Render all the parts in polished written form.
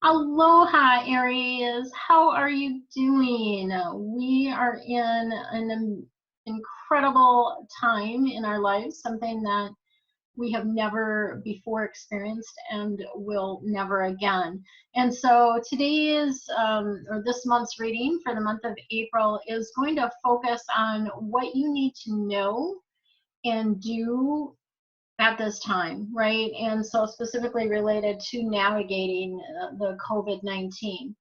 Aloha, Aries. How are you doing? We are in an incredible time in our lives, something that we have never before experienced and will never again. And so today's or this month's reading for the month of April is going to focus on what you need to know and do at this time, right? And so specifically related to navigating the COVID-19.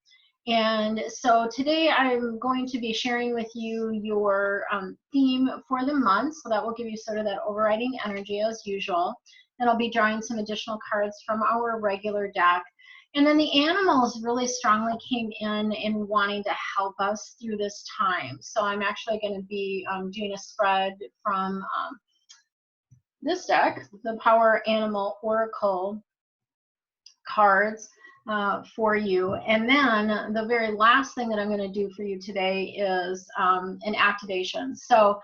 And so today I'm going to be sharing with you your theme for the month. So that will give you sort of that overriding energy as usual. And I'll be drawing some additional cards from our regular deck. And then the animals really strongly came in and wanting to help us through this time. So I'm actually going to be doing a spread from this deck, the Power Animal Oracle cards for you. And then the very last thing that I'm going to do for you today is an activation. So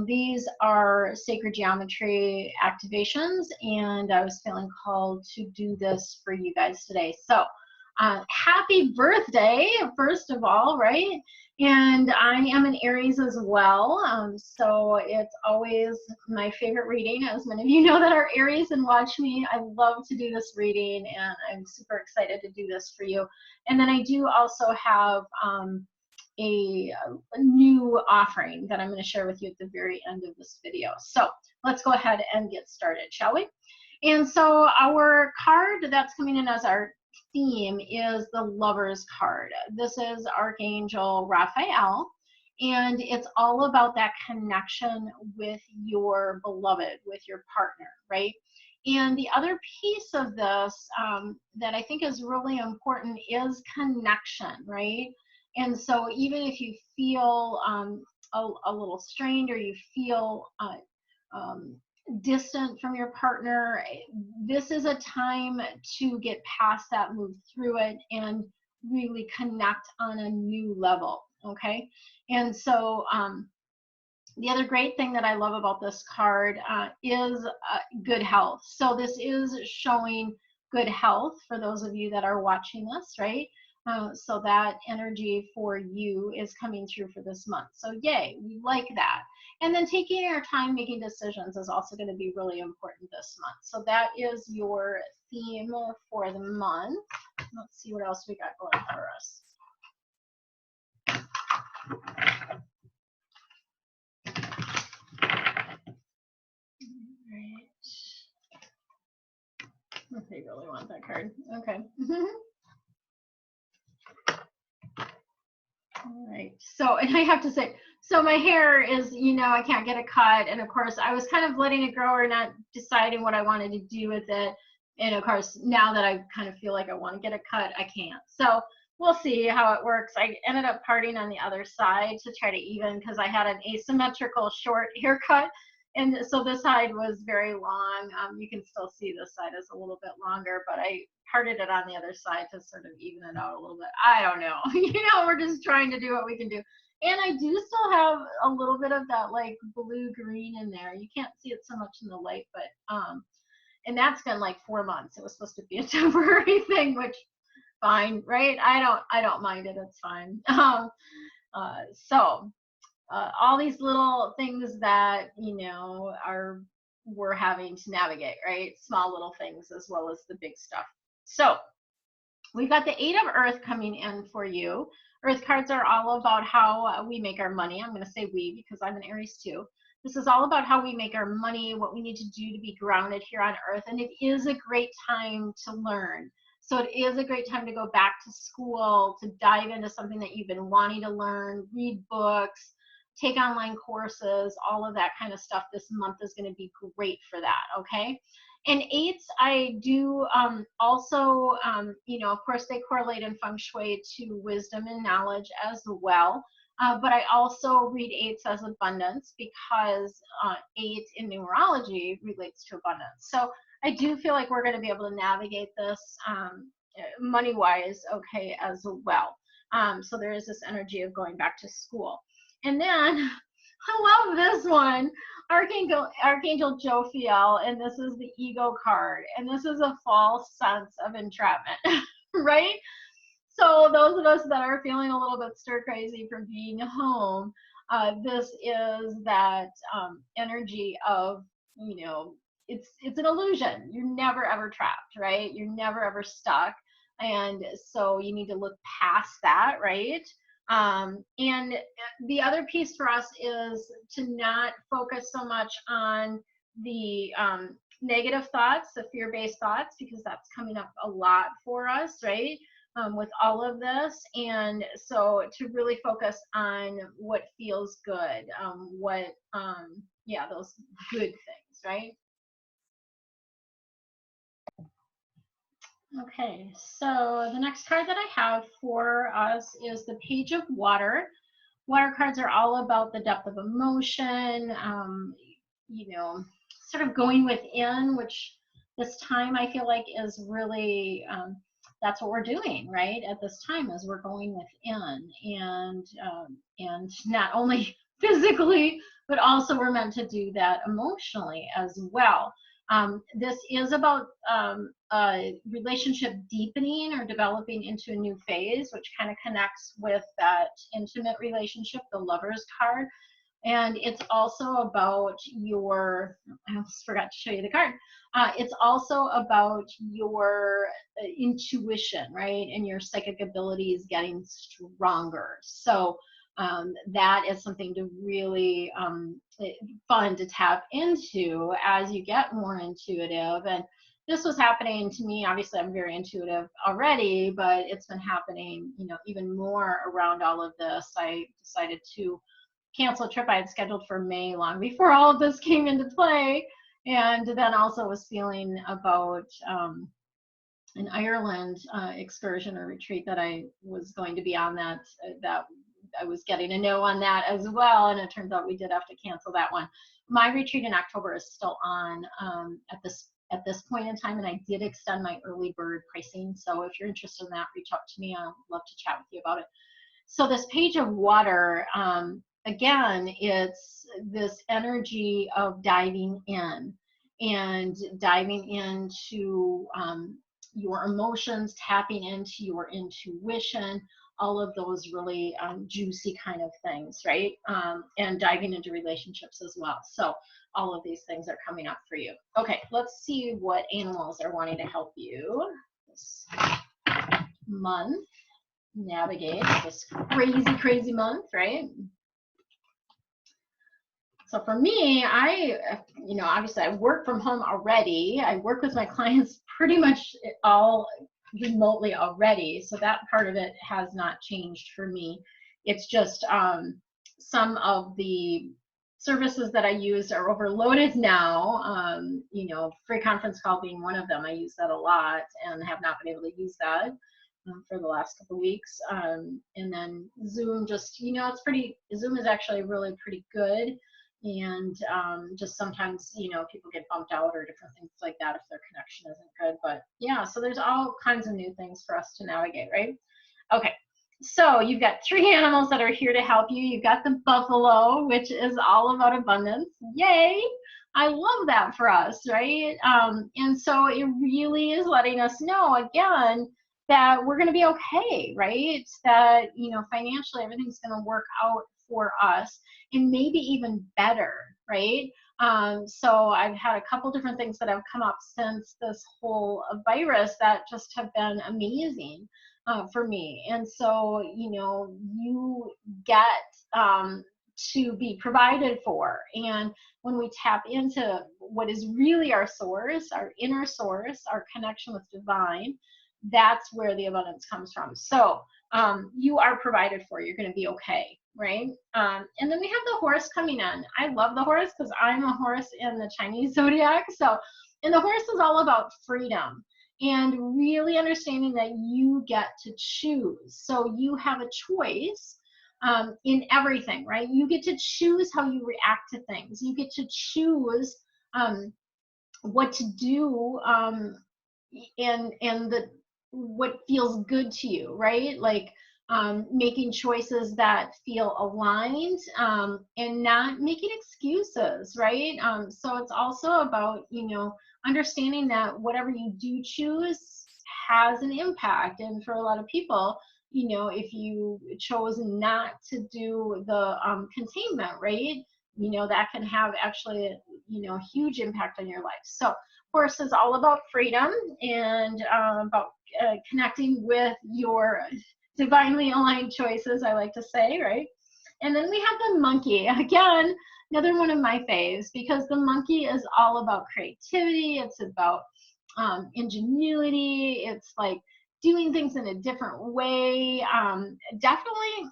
these are sacred geometry activations, and I was feeling called to do this for you guys today. So happy birthday, first of all, right? And I am an Aries as well, so it's always my favorite reading. As many of you know that are Aries and watch me, I love to do this reading, and I'm super excited to do this for you. And then I do also have a new offering that I'm going to share with you at the very end of this video. So let's go ahead and get started, shall we? And so our card that's coming in as our theme is the Lover's card. This is Archangel Raphael, and it's all about that connection with your beloved, with your partner, right? And the other piece of this that I think is really important is connection, right? And so even if you feel a little strained, or you feel distant from your partner, this is a time to get past that, move through it, and really connect on a new level, okay? And so the other great thing that I love about this card is good health. So this is showing good health for those of you that are watching this, right? So that energy for you is coming through for this month. So yay, we like that. And then taking your time making decisions is also going to be really important this month. So that is your theme for the month. Let's see what else we got going for us. All right. If they really want that card. Okay. All right. So, and I have to say, so my hair is, you know, I can't get a cut. And of course, I was kind of letting it grow or not deciding what I wanted to do with it. And of course, now that I kind of feel like I want to get a cut, I can't. So we'll see how it works. I ended up parting on the other side to try to even, because I had an asymmetrical short haircut. And so this side was very long. You can still see this side is a little bit longer, but I parted it on the other side to sort of even it out a little bit. I don't know. You know, we're just trying to do what we can do. And I do still have a little bit of that like blue green in there. You can't see it so much in the light, but and that's been like 4 months. It was supposed to be a temporary thing, which fine, right? I don't mind it. It's fine. All these little things that, you know, we're having to navigate, right? Small little things as well as the big stuff. So we've got the 8 of Earth coming in for you. Earth cards are all about how we make our money. I'm going to say we because I'm an Aries too. This is all about how we make our money, what we need to do to be grounded here on Earth. And it is a great time to learn. So it is a great time to go back to school, to dive into something that you've been wanting to learn, read books, take online courses, all of that kind of stuff. This month is going to be great for that, okay? And 8s, I do also, you know, of course, they correlate in Feng Shui to wisdom and knowledge as well. But I also read 8s as abundance because 8 in numerology relates to abundance. So I do feel like we're going to be able to navigate this money-wise, okay, as well. So there is this energy of going back to school. And then I love this one, Archangel Jophiel, and this is the ego card, and this is a false sense of entrapment. right? So those of us that are feeling a little bit stir crazy from being home, this is that energy of, you know, it's an illusion. You're never ever trapped, right? You're never ever stuck, and so you need to look past that, right? And the other piece for us is to not focus so much on the negative thoughts, the fear-based thoughts, because that's coming up a lot for us, right? With all of this. And so to really focus on what feels good, yeah, those good things, right? Okay, so the next card that I have for us is the Page of Water. Water cards are all about the depth of emotion, you know, sort of going within, which this time I feel like is really, that's what we're doing, right? At this time, is we're going within, and not only physically, but also we're meant to do that emotionally as well. This is about a relationship deepening or developing into a new phase, which kind of connects with that intimate relationship, the Lover's card. And it's also about your, I almost forgot to show you the card. It's also about your intuition, right? And your psychic abilities getting stronger. So that is something to really fun to tap into as you get more intuitive. And this was happening to me. Obviously, I'm very intuitive already, but it's been happening, you know, even more around all of this. I decided to cancel a trip I had scheduled for May long before all of this came into play. And then also was feeling about an Ireland excursion or retreat that I was going to be on, that I was getting a no on that as well. And it turns out we did have to cancel that one. My retreat in October is still on at this point in time, and I did extend my early bird pricing. So if you're interested in that, reach out to me. I'd love to chat with you about it. So this Page of Water, again, it's this energy of diving in and diving into your emotions, tapping into your intuition, all of those really juicy kind of things, right? And diving into relationships as well. So all of these things are coming up for you. Okay, let's see what animals are wanting to help you this month navigate this crazy month, right? So for me, obviously I work from home already. I work with my clients pretty much all remotely already. So that part of it has not changed for me. It's just some of the services that I use are overloaded now. Free conference call being one of them. I use that a lot and have not been able to use that for the last couple of weeks. And then Zoom, Zoom is actually really pretty good. And just sometimes, people get bumped out or different things like that if their connection isn't good. But yeah, so there's all kinds of new things for us to navigate, right? Okay, so you've got 3 animals that are here to help you. You've got the buffalo, which is all about abundance. Yay! I love that for us, right? And so it really is letting us know, again, that we're going to be okay, right? That, financially everything's going to work out for us, and maybe even better, right? So I've had a couple different things that have come up since this whole virus that just have been amazing for me. And so, you get to be provided for. And when we tap into what is really our source, our inner source, our connection with divine, that's where the abundance comes from. So you are provided for. You're going to be okay, right? And then we have the horse coming in. I love the horse because I'm a horse in the Chinese zodiac. And the horse is all about freedom and really understanding that you get to choose. So you have a choice in everything, right? You get to choose how you react to things. You get to choose what to do and what feels good to you, right? Like making choices that feel aligned and not making excuses, right? So it's also about, understanding that whatever you do choose has an impact. And for a lot of people, you know, if you chose not to do the containment, right, you know, that can have actually, you know, a huge impact on your life. So Horse is all about freedom and about connecting with your divinely aligned choices, I like to say, right? And then we have the monkey. Again, another one of my faves, because the monkey is all about creativity. It's about ingenuity. It's like doing things in a different way. Definitely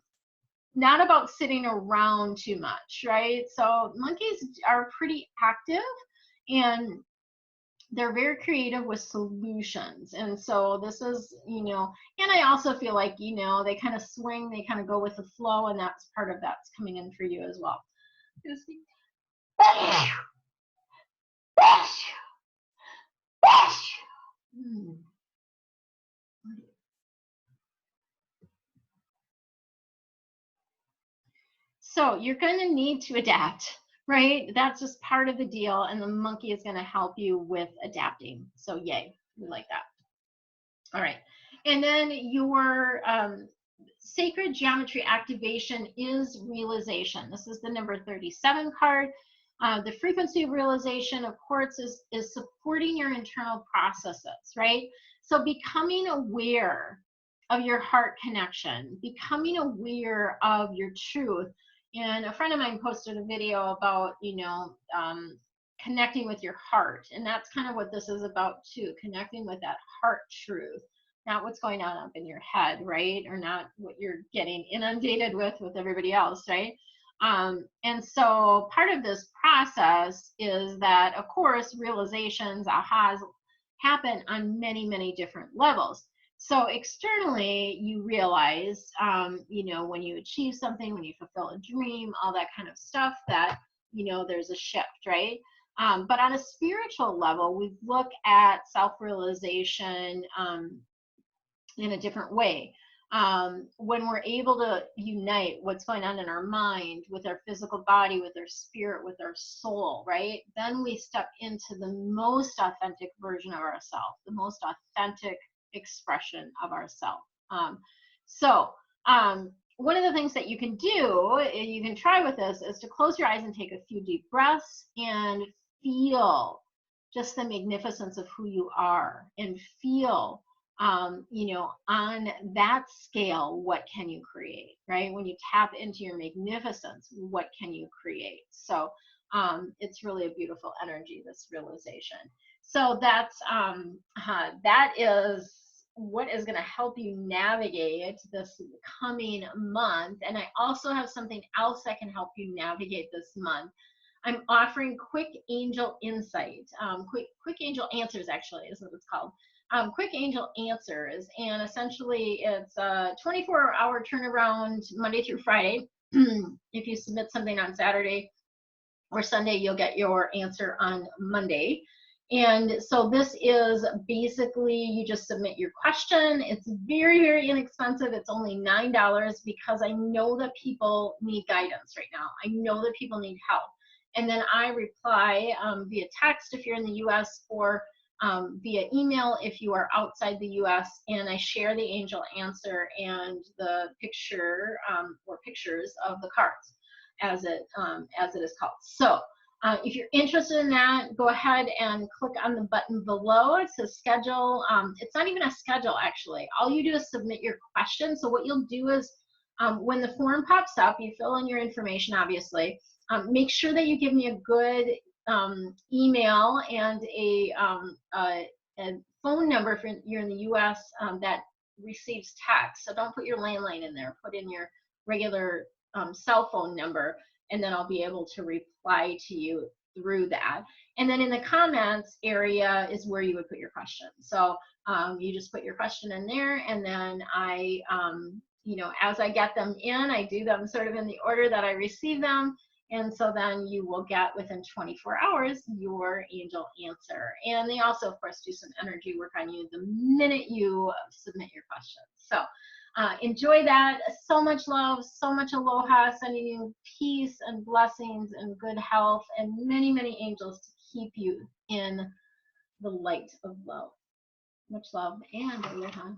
not about sitting around too much, right? So monkeys are pretty active, and they're very creative with solutions. And so this is, you know, and I also feel like, you know, they kind of swing, they kind of go with the flow, and that's part of that's coming in for you as well. So you're going to need to adapt, right? That's just part of the deal, and the monkey is going to help you with adapting. So yay, we like that. All right, and then your sacred geometry activation is realization. This is the number 37 card. The frequency of realization, of course, is supporting your internal processes, right? So becoming aware of your heart connection, becoming aware of your truth. And a friend of mine posted a video about, you know, connecting with your heart. And that's kind of what this is about too, connecting with that heart truth, not what's going on up in your head, right? Or not what you're getting inundated with everybody else, right? And so part of this process is that, of course, realizations, ahas, happen on many, many different levels. So externally, you realize, you know, when you achieve something, when you fulfill a dream, all that kind of stuff, that, you know, there's a shift, right? But on a spiritual level, we look at self-realization in a different way. When we're able to unite what's going on in our mind with our physical body, with our spirit, with our soul, right? Then we step into the most authentic version of ourselves, the most authentic expression of ourselves. So one of the things that you can do, you can try with this, is to close your eyes and take a few deep breaths and feel just the magnificence of who you are, and feel, you know, on that scale, what can you create, right? When you tap into your magnificence, what can you create? So it's really a beautiful energy, this realization. So that's that is what is going to help you navigate this coming month. And I also have something else that can help you navigate this month. I'm offering quick angel insight, quick angel answers, actually, is what it's called. Quick angel answers, and essentially it's a 24-hour turnaround, Monday through Friday. If you submit something on Saturday or Sunday, you'll get your answer on Monday. And so this is basically, you just submit your question. It's very, very inexpensive. It's only $9, because I know that people need guidance right now. I know that people need help. And then I reply via text if you're in the US, or via email if you are outside the US, and I share the angel answer and the picture or pictures of the cards, as it is called. So if you're interested in that, go ahead and click on the button below. It says schedule. It's not even a schedule, actually. All you do is submit your question. So what you'll do is, when the form pops up, you fill in your information, obviously. Make sure that you give me a good email and a phone number if you're in the US that receives text. So don't put your landline in there. Put in your regular cell phone number, and then I'll be able to reply to you through that. And then in the comments area is where you would put your question. So you just put your question in there, and then I, you know, as I get them in, I do them sort of in the order that I receive them. And so then you will get, within 24 hours, your angel answer. And they also, of course, do some energy work on you the minute you submit your questions. So enjoy that. So much love, so much aloha, sending you peace and blessings and good health, and many, many angels to keep you in the light of love. Much love and aloha.